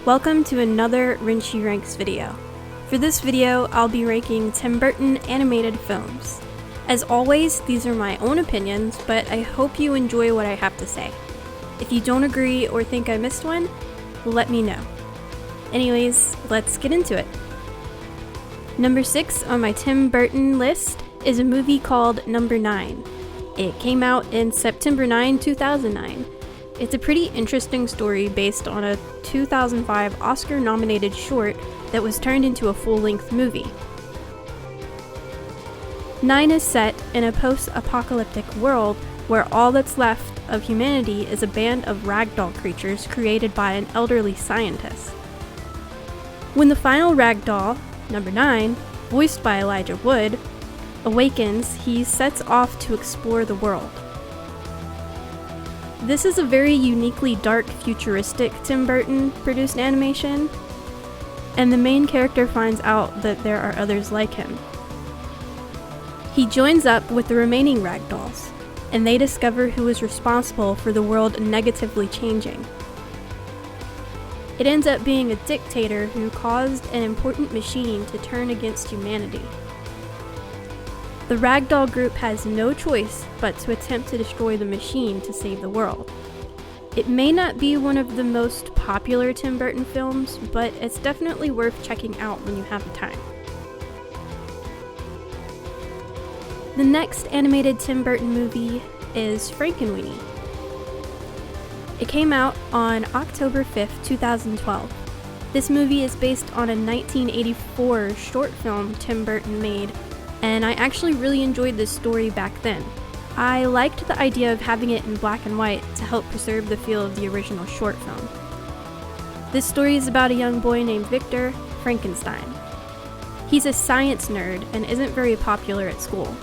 Welcome to another Renshi Ranks video. For this video, I'll be ranking Tim Burton animated films. As always, these are my own opinions, but I hope you enjoy what I have to say. If you don't agree or think I missed one, let me know. Anyways, let's get into it. Number 6 on my Tim Burton list is a movie called Number 9. It came out in September 9, 2009. It's a pretty interesting story based on a 2005 Oscar-nominated short that was turned into a full-length movie. 9 is set in a post-apocalyptic world where all that's left of humanity is a band of ragdoll creatures created by an elderly scientist. When the final ragdoll, Number 9, voiced by Elijah Wood, awakens, he sets off to explore the world. This is a very uniquely dark, futuristic Tim Burton produced animation, and the main character finds out that there are others like him. He joins up with the remaining ragdolls, and they discover who is responsible for the world negatively changing. It ends up being a dictator who caused an important machine to turn against humanity. The ragdoll group has no choice but to attempt to destroy the machine to save the world. It may not be one of the most popular Tim Burton films, but it's definitely worth checking out when you have the time. The next animated Tim Burton movie is Frankenweenie. It came out on October 5th, 2012. This movie is based on a 1984 short film Tim Burton made, and I actually really enjoyed this story back then. I liked the idea of having it in black and white to help preserve the feel of the original short film. This story is about a young boy named Victor, Frankenstein. He's a science nerd and isn't very popular at school,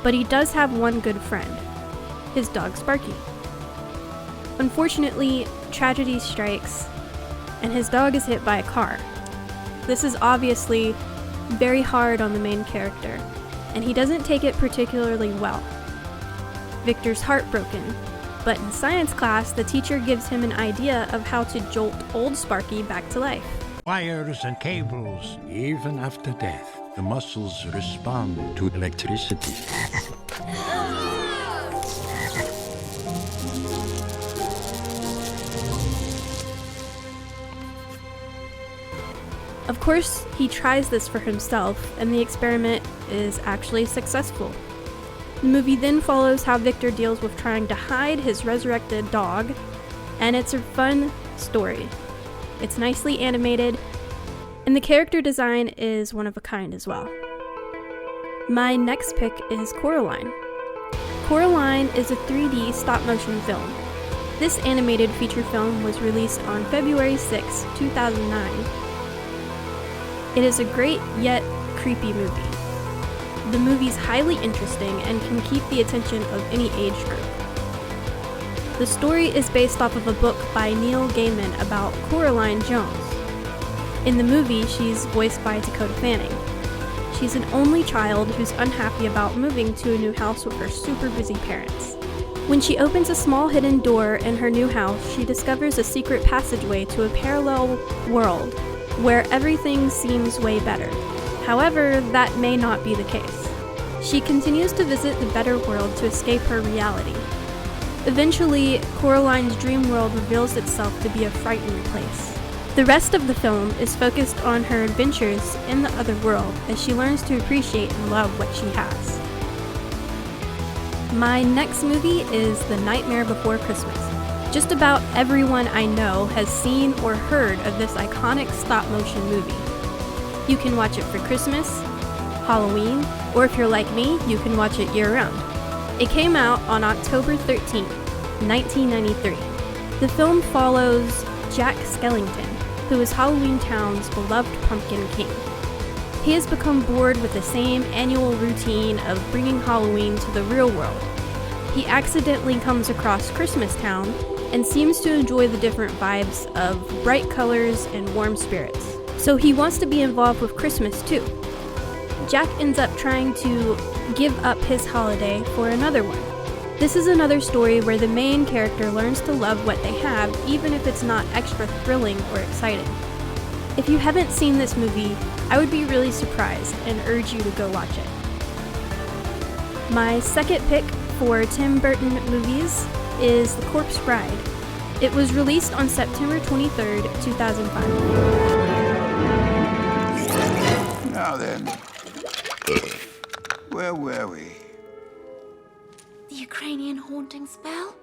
but he does have one good friend, his dog Sparky. Unfortunately, tragedy strikes, and his dog is hit by a car. This is obviously very hard on the main character, and he doesn't take it particularly well. Victor's heartbroken, but in science class, the teacher gives him an idea of how to jolt old Sparky back to life. Wires and cables. Even after death, the muscles respond to electricity. Of course, he tries this for himself, and the experiment is actually successful. The movie then follows how Victor deals with trying to hide his resurrected dog, and it's a fun story. It's nicely animated, and the character design is one of a kind as well. My next pick is Coraline. Coraline is a 3D stop-motion film. This animated feature film was released on February 6, 2009. It is a great yet creepy movie. The movie's highly interesting and can keep the attention of any age group. The story is based off of a book by Neil Gaiman about Coraline Jones. In the movie, she's voiced by Dakota Fanning. She's an only child who's unhappy about moving to a new house with her super busy parents. When she opens a small hidden door in her new house, she discovers a secret passageway to a parallel world where everything seems way better. However, that may not be the case. She continues to visit the better world to escape her reality. Eventually, Coraline's dream world reveals itself to be a frightening place. The rest of the film is focused on her adventures in the other world as she learns to appreciate and love what she has. My next movie is The Nightmare Before Christmas. Just about everyone I know has seen or heard of this iconic stop-motion movie. You can watch it for Christmas, Halloween, or if you're like me, you can watch it year-round. It came out on October 13, 1993. The film follows Jack Skellington, who is Halloween Town's beloved pumpkin king. He has become bored with the same annual routine of bringing Halloween to the real world. He accidentally comes across Christmas Town and seems to enjoy the different vibes of bright colors and warm spirits. So he wants to be involved with Christmas too. Jack ends up trying to give up his holiday for another one. This is another story where the main character learns to love what they have, even if it's not extra thrilling or exciting. If you haven't seen this movie, I would be really surprised and urge you to go watch it. My second pick for Tim Burton movies is The Corpse Bride. It was released on September 23rd, 2005. Now then, where were we? The Ukrainian haunting spell?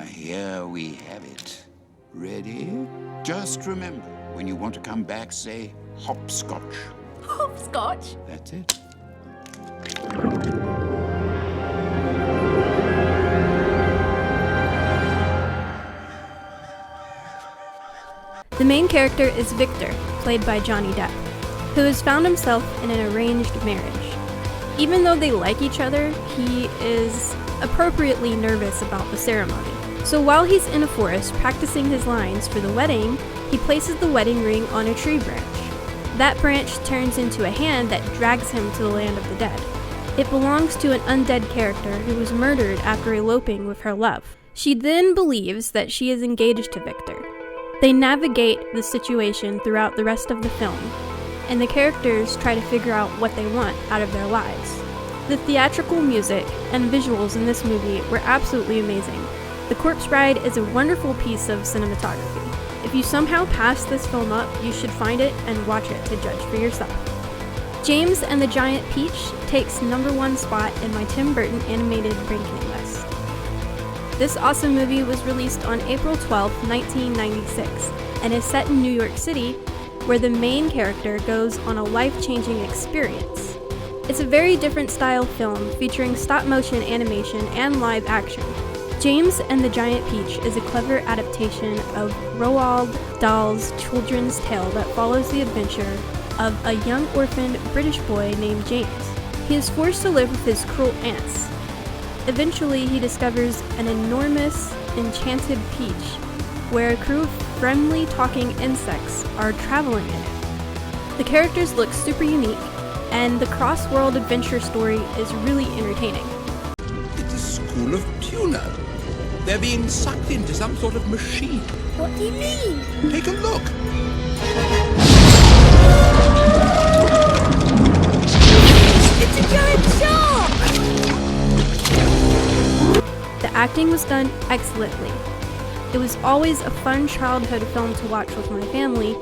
Here we have it. Ready? Just remember, when you want to come back, say hopscotch. Hopscotch? That's it. The main character is Victor, played by Johnny Depp, who has found himself in an arranged marriage. Even though they like each other, he is appropriately nervous about the ceremony. So while he's in a forest practicing his lines for the wedding, he places the wedding ring on a tree branch. That branch turns into a hand that drags him to the land of the dead. It belongs to an undead character who was murdered after eloping with her love. She then believes that she is engaged to Victor. They navigate the situation throughout the rest of the film, and the characters try to figure out what they want out of their lives. The theatrical music and visuals in this movie were absolutely amazing. The Corpse Bride is a wonderful piece of cinematography. If you somehow pass this film up, you should find it and watch it to judge for yourself. James and the Giant Peach takes #1 spot in my Tim Burton animated ranking list. This awesome movie was released on April 12, 1996, and is set in New York City, where the main character goes on a life-changing experience. It's a very different style film featuring stop-motion animation and live action. James and the Giant Peach is a clever adaptation of Roald Dahl's children's tale that follows the adventure of a young orphaned British boy named James. He is forced to live with his cruel aunts. Eventually, he discovers an enormous, enchanted peach, where a crew of friendly talking insects are traveling in it. The characters look super unique, and the cross-world adventure story is really entertaining. It's a school of tuna. They're being sucked into some sort of machine. What do you mean? Take a look. It's a giant shark! The acting was done excellently. It was always a fun childhood film to watch with my family,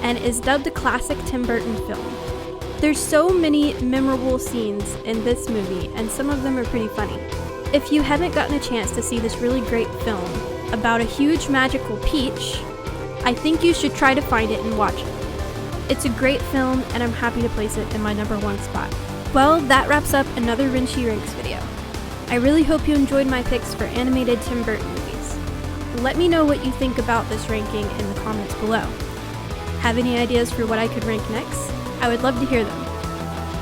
and is dubbed a classic Tim Burton film. There's so many memorable scenes in this movie, and some of them are pretty funny. If you haven't gotten a chance to see this really great film about a huge magical peach, I think you should try to find it and watch it. It's a great film, and I'm happy to place it in my #1 spot. Well, that wraps up another Renshi Ranks video. I really hope you enjoyed my picks for animated Tim Burton movies. Let me know what you think about this ranking in the comments below. Have any ideas for what I could rank next? I would love to hear them.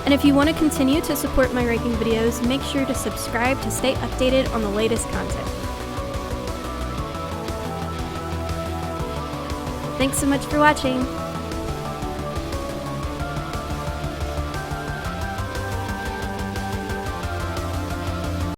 And if you want to continue to support my ranking videos, make sure to subscribe to stay updated on the latest content. Thanks so much for watching!